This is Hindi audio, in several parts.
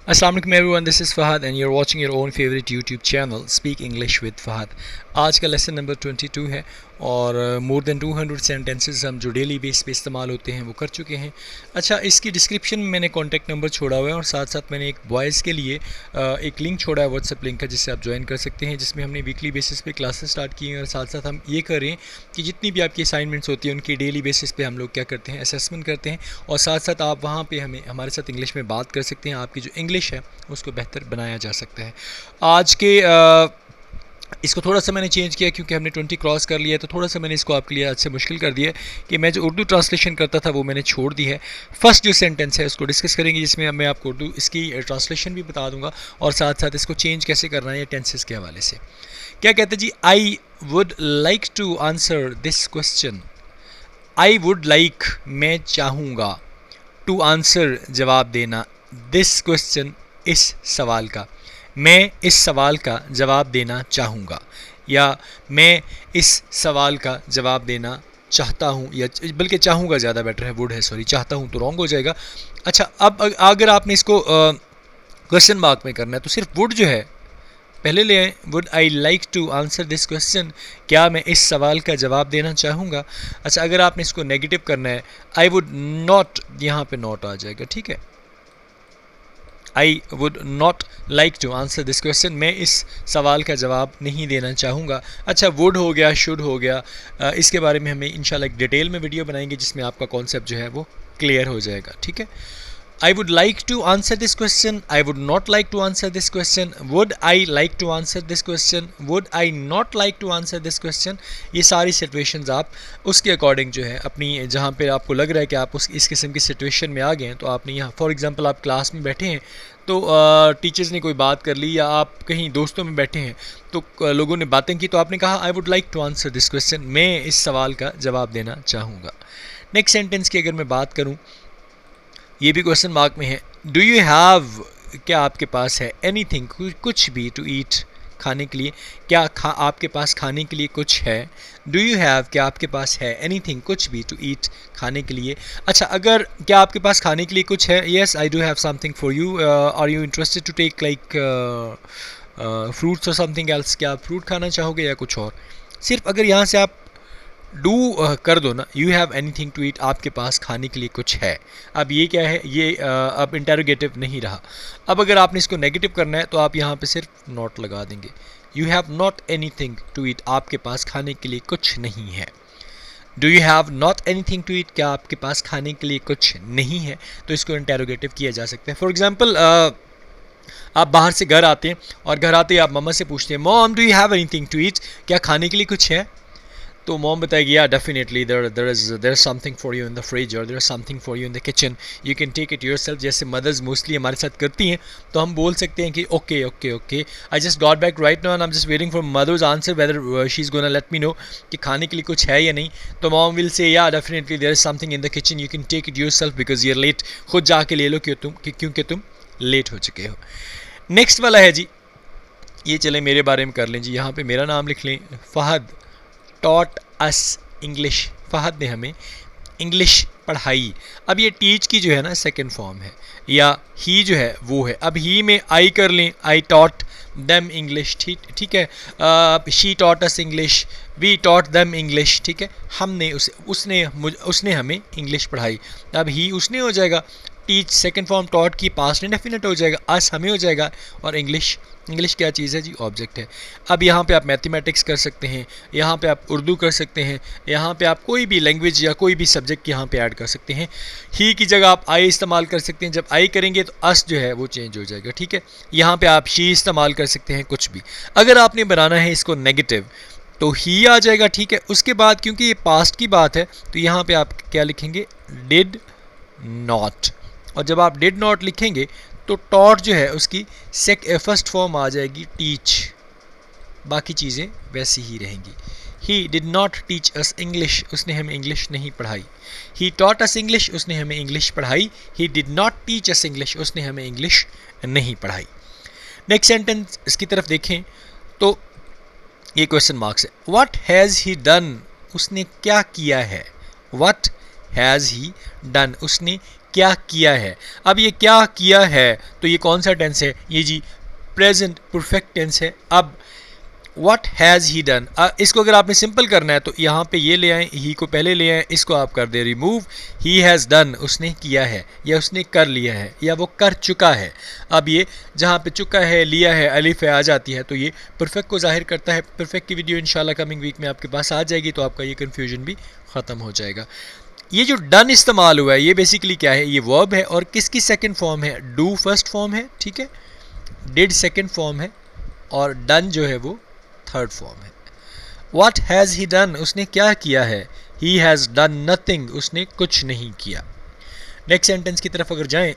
अस्सलाम वालेकुम everyone, this is Fahad and you are watching your own favourite YouTube channel speak English with Fahad. आज का लेसन नंबर 22 है और मोर देन 200 सेंटेंसेस हम जो डेली बेस पे इस्तेमाल होते हैं वो कर चुके हैं। अच्छा, इसकी डिस्क्रिप्शन में मैंने कॉन्टैक्ट नंबर छोड़ा हुआ है और साथ साथ मैंने एक बॉयज़ के लिए एक लिंक छोड़ा है, व्हाट्सएप लिंक का, जिससे आप ज्वाइन कर सकते हैं, जिसमें हमने वीकली बेसिस पे क्लासेस स्टार्ट की हैं और साथ साथ हम ये कर रहे हैं कि जितनी भी आपकी असाइनमेंट्स होती हैं उनकी डेली बेसिस पे हम लोग क्या करते हैं, असेसमेंट करते हैं और साथ साथ आप वहाँ पे हमारे साथ इंग्लिश में बात कर सकते हैं। आपकी जो इंग्लिश है उसको बेहतर बनाया जा सकता है। आज के इसको थोड़ा सा मैंने चेंज किया क्योंकि हमने 20 क्रॉस कर लिया, तो थोड़ा सा मैंने इसको आपके लिए आज से मुश्किल कर दिया है कि मैं जो उर्दू ट्रांसलेशन करता था वो मैंने छोड़ दी है। फर्स्ट जो सेंटेंस है उसको डिस्कस करेंगे, जिसमें मैं आपको उर्दू इसकी ट्रांसलेशन भी बता दूंगा और साथ साथ इसको चेंज कैसे करना है टेंसेस के हवाले से। क्या कहते हैं जी, I would like to answer this question. I would like मैं चाहूँगा, टू आंसर जवाब देना, दिस क्वेश्चन इस सवाल का, मैं इस सवाल का जवाब देना चाहूँगा, या मैं इस सवाल का जवाब देना चाहता हूँ, या बल्कि चाहूँगा ज़्यादा बेटर है, वुड है, सॉरी, चाहता हूँ तो रॉन्ग हो जाएगा। अच्छा, अब अगर आपने इसको क्वेश्चन मार्क में करना है तो सिर्फ वुड जो है पहले ले आए, would I like to answer this question, क्या मैं इस सवाल का जवाब देना चाहूँगा। अच्छा, अगर आपने इसको नेगेटिव करना है, आई वुड नॉट, यहाँ पे नॉट आ जाएगा, ठीक है। I would not like to answer this question, मैं इस सवाल का जवाब नहीं देना चाहूँगा। अच्छा, वुड हो गया, शुड हो गया, इसके बारे में हमें इंशाल्लाह एक डिटेल में वीडियो बनाएंगे जिसमें आपका कॉन्सेप्ट जो है वो क्लियर हो जाएगा, ठीक है। I would like to answer this question. I would not like to answer this question. Would I like to answer this question? Would I not like to answer this question? ये सारी सिचुएशंस आप उसके अकॉर्डिंग जो है अपनी, जहाँ पे आपको लग रहा है कि आप इस किस्म की सिचुएशन में आ गए हैं, तो आपने यहाँ फॉर एग्जांपल आप क्लास में बैठे हैं तो टीचर्स ने कोई बात कर ली, या आप कहीं दोस्तों में बैठे हैं तो लोगों ने बातें की, तो आपने कहा I would like to answer this question, मैं इस सवाल का जवाब देना चाहूँगा। नेक्स्ट सेंटेंस की अगर मैं बात करूँ, ये भी क्वेश्चन मार्क में है। डू यू हैव, क्या आपके पास है, एनीथिंग, कुछ भी, टू ईट, खाने के लिए, क्या आपके पास खाने के लिए कुछ है। डू यू हैव, क्या आपके पास है, एनीथिंग, कुछ भी, टू ईट, खाने के लिए। अच्छा, अगर क्या आपके पास खाने के लिए कुछ है, yes I do have something for you, are you interested to take like fruits और समथिंग एल्स, क्या आप फ्रूट खाना चाहोगे या कुछ और। सिर्फ अगर यहाँ से आप डू कर दो ना, you have anything to eat, आपके पास खाने के लिए कुछ है। अब ये क्या है, ये अब इंटेरोगेटिव नहीं रहा। अब अगर आपने इसको नेगेटिव करना है तो आप यहाँ पे सिर्फ नॉट लगा देंगे। You have not anything to eat, आपके पास खाने के लिए कुछ नहीं है। Do you have not anything to eat, क्या आपके पास खाने के लिए कुछ नहीं है, तो इसको इंटेरोगेटिव किया जा सकता है। फॉर एग्जाम्पल, आप बाहर से घर आते हैं और घर आते ही आप मम्मा से पूछते हैं, mom do you have anything to eat, क्या खाने के लिए कुछ है। तो मॉम बताएगी, या definitely there is something for you in the fridge, और there is something for you in the kitchen, you can take it yourself. जैसे मदर्स मोस्टली हमारे साथ करती हैं, तो हम बोल सकते हैं कि okay okay okay, I just got back right now and I am just waiting for mother's answer whether she is gonna let me know कि खाने के लिए कुछ है या नहीं। तो mom will say, yeah definitely there is something in the kitchen, you can take it yourself because you are late, खुद जाके ले लो क्योंकि तुम लेट हो चुके हो। नेक्स्ट वाला है जी, ये चले मेरे बारे में कर लें जी, यहाँ पे मेरा नाम लिख लें, Fahd taught us English, Fahd ने हमें इंग्लिश पढ़ाई। अब ये टीच की जो है ना सेकंड फॉर्म है, या ही जो है वो है। अब ही में आई कर लें, आई टॉट देम इंग्लिश, ठीक है। She taught us English, we taught them English, ठीक है। हमने उसने हमें इंग्लिश पढ़ाई। अब ही उसने हो जाएगा, टीच सेकंड फॉर्म टॉट की पास्ट इंडेफिनिट हो जाएगा, अस हमें हो जाएगा, और इंग्लिश क्या चीज़ है जी, ऑब्जेक्ट है। अब यहाँ पे आप मैथमेटिक्स कर सकते हैं, यहाँ पे आप उर्दू कर सकते हैं, यहाँ पे आप कोई भी लैंग्वेज या कोई भी सब्जेक्ट यहाँ पे ऐड कर सकते हैं। ही की जगह आप आई इस्तेमाल कर सकते हैं, जब आई करेंगे तो अस जो है वो चेंज हो जाएगा, ठीक है। यहाँ पे आप शी इस्तेमाल कर सकते हैं, कुछ भी। अगर आपने बनाना है इसको नेगेटिव तो ही आ जाएगा, ठीक है। उसके बाद क्योंकि ये पास्ट की बात है तो यहाँ पे आप क्या लिखेंगे, डिड नॉट, और जब आप डिड नॉट लिखेंगे तो टॉट जो है उसकी फर्स्ट फॉर्म आ जाएगी टीच, बाकी चीज़ें वैसी ही रहेंगी। He did not teach us English, उसने हमें इंग्लिश नहीं पढ़ाई। ही टॉट अस इंग्लिश, उसने हमें इंग्लिश पढ़ाई। He did not teach us English, उसने हमें इंग्लिश नहीं पढ़ाई। नेक्स्ट सेंटेंस इसकी तरफ देखें तो ये क्वेश्चन मार्क्स है। व्हाट हैज़ ही डन, उसने क्या किया है। व्हाट हैज़ ही डन, उसने क्या किया है। अब ये क्या किया है तो ये कौन सा टेंस है, ये जी प्रेजेंट परफेक्ट टेंस है। अब व्हाट हैज़ ही डन, इसको अगर आपने सिंपल करना है तो यहाँ पे ये ले आएँ, ही को पहले ले आएँ, इसको आप कर they remove, he has done उसने किया है या उसने कर लिया है या वो कर चुका है। अब ये जहाँ पे चुका है, लिया है, अलिफ है आ जाती है तो ये परफेक्ट को जाहिर करता है। परफेक्ट की वीडियो इंशाल्लाह कमिंग वीक में आपके पास आ जाएगी तो आपका ये कन्फ्यूजन भी ख़त्म हो जाएगा। ये जो डन इस्तेमाल हुआ है ये बेसिकली क्या है, ये वर्ब है और किसकी सेकेंड फॉर्म है, डू फर्स्ट फॉर्म है, ठीक है, डिड सेकेंड फॉर्म है और डन जो है वो थर्ड फॉर्म है। What has he done, उसने क्या किया है, he has done nothing, उसने कुछ नहीं किया। नेक्स्ट सेंटेंस की तरफ अगर जाएं,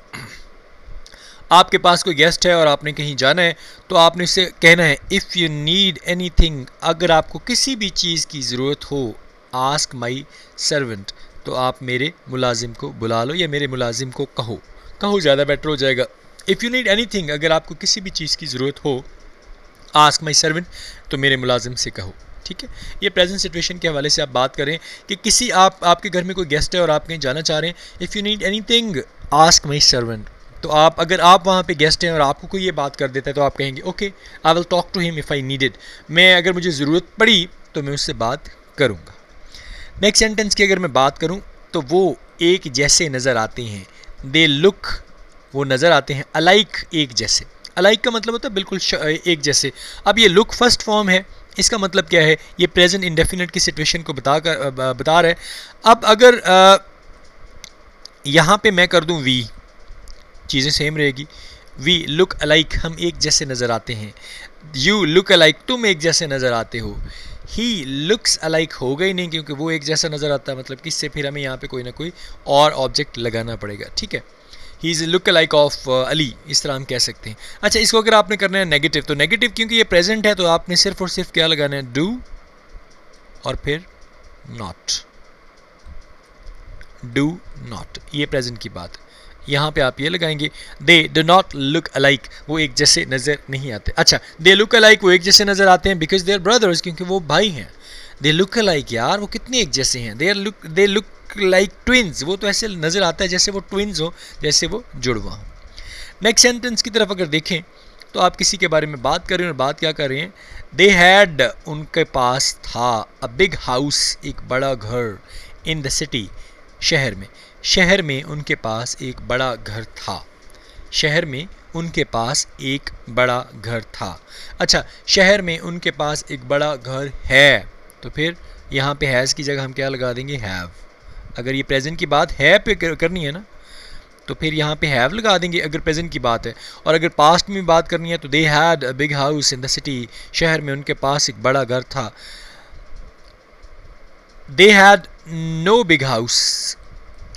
आपके पास कोई गेस्ट है और आपने कहीं जाना है तो आपने उससे कहना है इफ़ यू नीड एनीथिंग, अगर आपको किसी भी चीज़ की ज़रूरत हो, आस्क माई सर्वेंट, तो आप मेरे मुलाजिम को बुला लो या मेरे मुलाजिम को कहो, कहो ज़्यादा बेटर हो जाएगा। इफ़ यू नीड एनीथिंग, अगर आपको किसी भी चीज़ की ज़रूरत हो, आस्क माई सर्वेंट, तो मेरे मुलाजिम से कहो, ठीक है। ये प्रेजेंट सिचुएशन के हवाले से आप बात करें कि किसी आपके घर में कोई गेस्ट है और आप कहीं जाना चाह रहे हैं, if you need anything ask my servant, तो अगर आप वहाँ पे गेस्ट हैं और आपको कोई ये बात कर देता है तो आप कहेंगे okay I will talk to him if I need it, मैं अगर मुझे ज़रूरत पड़ी तो मैं उससे बात करूँगा। नेक्स्ट सेंटेंस की अगर मैं बात करूँ तो वो एक जैसे नज़र आते हैं, दे लुक, वो नज़र आते हैं, अलाइक एक जैसे, अलाइक का मतलब होता है बिल्कुल एक जैसे। अब ये लुक फर्स्ट फॉर्म है, इसका मतलब क्या है, ये प्रेजेंट इंडेफिनिट की सिचुएशन को बता रहा है। अब अगर यहाँ पे मैं कर दूँ वी, चीज़ें सेम रहेगी, वी लुक अलाइक, हम एक जैसे नज़र आते हैं, यू लुक अलाइक, तुम एक जैसे नज़र आते हो, ही लुक्स अलाइक होगा ही नहीं क्योंकि वो एक जैसा नज़र आता है, मतलब कि इससे फिर हमें यहाँ पे कोई ना कोई और ऑब्जेक्ट लगाना पड़ेगा, ठीक है। He is look like of Ali, इस तरह हम कह सकते हैं। अच्छा, इसको अगर आपने करना है नेगेटिव, तो नेगेटिव क्योंकि ये प्रेजेंट है तो आपने सिर्फ और सिर्फ क्या लगाना है, डू और फिर नॉट, डू नॉट, ये प्रेजेंट की बात है। यहाँ पे आप ये लगाएंगे they do not look alike, वो एक जैसे नज़र नहीं आते। अच्छा, दे लुक अलाइक, वो एक जैसे नज़र आते हैं बिकॉज दे आर ब्रदर्स, क्योंकि वो भाई हैं। दे लुक अलाइक, यार वो कितने एक जैसे हैं, दे लुक लाइक ट्विन्स, वो तो ऐसे नज़र आता है जैसे वो ट्विन्स हो, जैसे वो जुड़वा हो। नेक्स्ट सेंटेंस की तरफ अगर देखें तो आप किसी के बारे में बात कर रहे हैं और बात क्या कर रहे हैं, दे हैड, उनके पास था, अ बिग हाउस, एक बड़ा घर, इन द सिटी, शहर में, शहर में उनके पास एक बड़ा घर था, शहर में उनके पास एक बड़ा घर था। अच्छा, शहर में उनके पास एक बड़ा घर है, तो फिर यहाँ पे हैज़ की जगह हम क्या लगा देंगे, हैव। अगर ये प्रेजेंट की बात है पे करनी है ना तो फिर यहाँ पे हैव लगा देंगे अगर प्रेजेंट की बात है, और अगर पास्ट में बात करनी है तो they had a big house in the city, शहर में उनके पास एक बड़ा घर था। They had no big house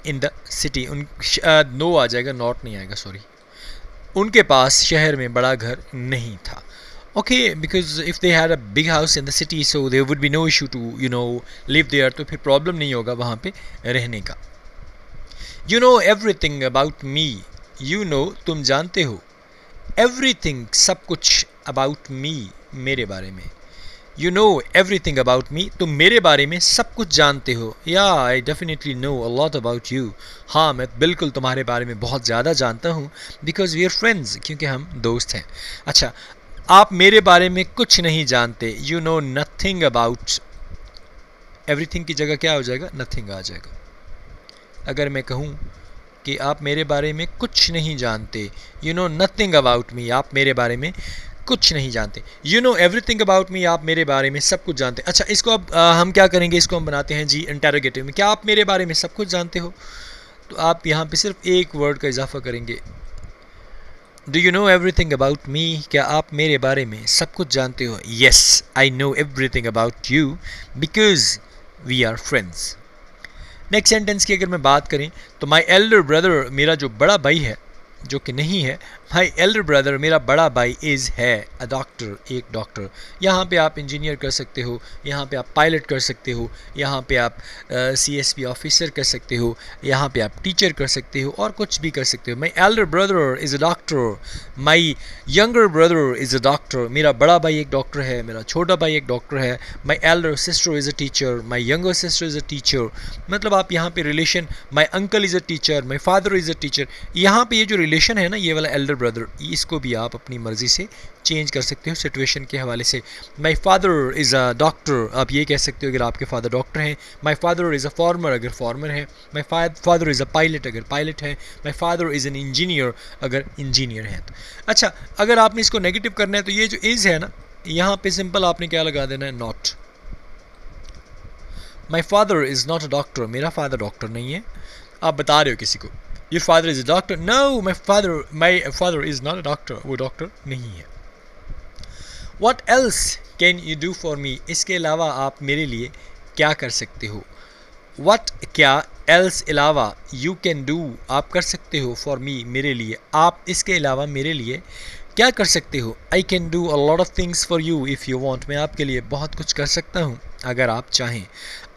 in the city, no आ जाएगा, नॉट नहीं आएगा, सॉरी, उनके पास शहर में बड़ा घर नहीं था। Okay, because if they had a big house in the city so there would be no issue to live there, तो फिर प्रॉब्लम नहीं होगा वहाँ पे रहने का। You know everything about me, you know तुम जानते हो, एवरीथिंग सब कुछ, अबाउट मी मेरे बारे में, you know everything about me, तुम मेरे बारे में सब कुछ जानते हो। Yeah I definitely know a lot about you, हाँ मैं बिल्कुल तुम्हारे बारे में बहुत ज़्यादा जानता हूँ, बिकॉज वी आर फ्रेंड्स, क्योंकि हम दोस्त हैं। अच्छा, आप मेरे बारे में कुछ नहीं जानते, you know nothing about, everything की जगह क्या हो जाएगा, नथिंग आ जाएगा। अगर मैं कहूँ कि आप मेरे बारे में कुछ नहीं जानते, you know nothing about me, आप मेरे बारे में कुछ नहीं जानते, यू नो एवरीथिंग अबाउट मी, आप मेरे बारे में सब कुछ जानते। अच्छा, इसको अब हम क्या करेंगे, इसको हम बनाते हैं जी इंटेरोगेटिव में, क्या आप मेरे बारे में सब कुछ जानते हो, तो आप यहाँ पे सिर्फ एक वर्ड का इजाफा करेंगे, do you know everything about me, क्या आप मेरे बारे में सब कुछ जानते हो, yes I know everything about you because we are friends. Next sentence की अगर मैं बात करें तो माई एल्डर ब्रदर, मेरा जो बड़ा भाई है, जो कि नहीं है, माई एल्डर ब्रदर, मेरा बड़ा भाई, इज़ है अ डॉक्टर, एक डॉक्टर। यहाँ पे आप इंजीनियर कर सकते हो, यहाँ पे आप पायलट कर सकते हो, यहाँ पे आप CSP ऑफिसर कर सकते हो, यहाँ पे आप टीचर कर सकते हो और कुछ भी कर सकते हो। My elder brother is a doctor, my younger brother is a doctor, मेरा बड़ा भाई एक डॉक्टर है, मेरा छोटा भाई एक डॉक्टर है। My elder sister is a teacher, my younger sister is a teacher. मतलब आप यहाँ पे relation, my uncle is a teacher, my father is a teacher, यहाँ पे ये जो रिलेशन है ना, ये वाला एल्डर ब्रदर, इसको भी आप अपनी मर्ज़ी से चेंज कर सकते हो सिचुएशन के हवाले से। My father is a doctor, आप ये कह सकते हो अगर आपके फादर डॉक्टर हैं। My father is a farmer, अगर फार्मर है। My father is a pilot, अगर पायलट है। My father is an engineer, अगर इंजीनियर है तो। अच्छा, अगर आपने इसको नेगेटिव करना है तो ये जो इज़ है ना, यहाँ पे सिंपल आपने क्या लगा देना है, not. My father is not a doctor, मेरा फादर डॉक्टर नहीं है। आप बता रहे हो किसी को your father is a doctor, know my father is not a doctor, वो डॉक्टर नहीं है। What else can you do for me, इसके अलावा आप मेरे लिए क्या कर सकते हो। वट, क्या, एल्स, अलावा, यू कैन डू, आप कर सकते हो, फॉर मी, मेरे लिए, आप इसके अलावा मेरे लिए क्या कर सकते हो। I can do a lot of things for you if you want, मैं आपके लिए बहुत कुछ कर सकता हूँ अगर आप चाहें।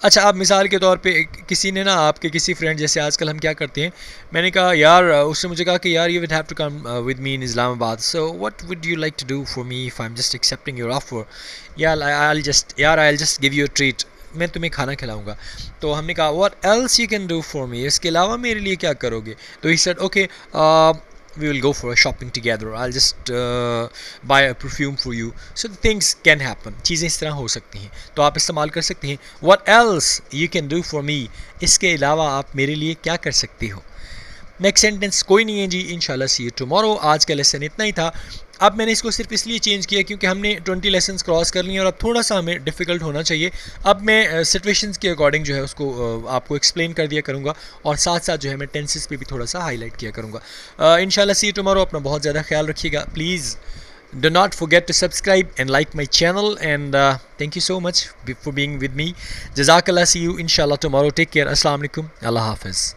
अच्छा, आप मिसाल के तौर पे किसी ने ना, आपके किसी फ्रेंड, जैसे आजकल हम क्या करते हैं, मैंने कहा यार, उसने मुझे कहा कि यार you will have to come with me in Islamabad, so what would you like to do for me if I am just accepting your offer. I will just give you a treat, मैं तुम्हें खाना खिलाऊंगा। तो हमने कहा what else you can do for me, इसके अलावा मेरे लिए क्या करोगे। तो he said okay, we will go for a shopping together, I'll just buy a perfume for you, so the things can happen, चीज़ें इस तरह हो सकती हैं, तो आप इस्तेमाल कर सकते हैं what else you can do for me, इसके अलावा आप मेरे लिए क्या कर सकते हो। नेक्स्ट सेंटेंस कोई नहीं है जी, इंशाल्लाह सी यू टुमारो। आज का लेसन इतना ही था। अब मैंने इसको सिर्फ इसलिए चेंज किया क्योंकि हमने 20 लेसन्स क्रॉस कर लिए और अब थोड़ा सा हमें डिफ़िकल्ट होना चाहिए। अब मैं सिचुएशंस के अकॉर्डिंग जो है उसको आपको एक्सप्लेन कर दिया करूँगा और साथ साथ जो है मैं टेंसेस पे भी थोड़ा सा हाईलाइट किया करूँगा। इंशाल्लाह सी यू टुमारो। अपना बहुत ज़्यादा ख्याल रखिएगा। Please do not forget to subscribe and like my channel, and thank you so much for being with me. Jazakallah. See you inshallah tomorrow. Take care. Assalamu alaikum. Allah Hafiz.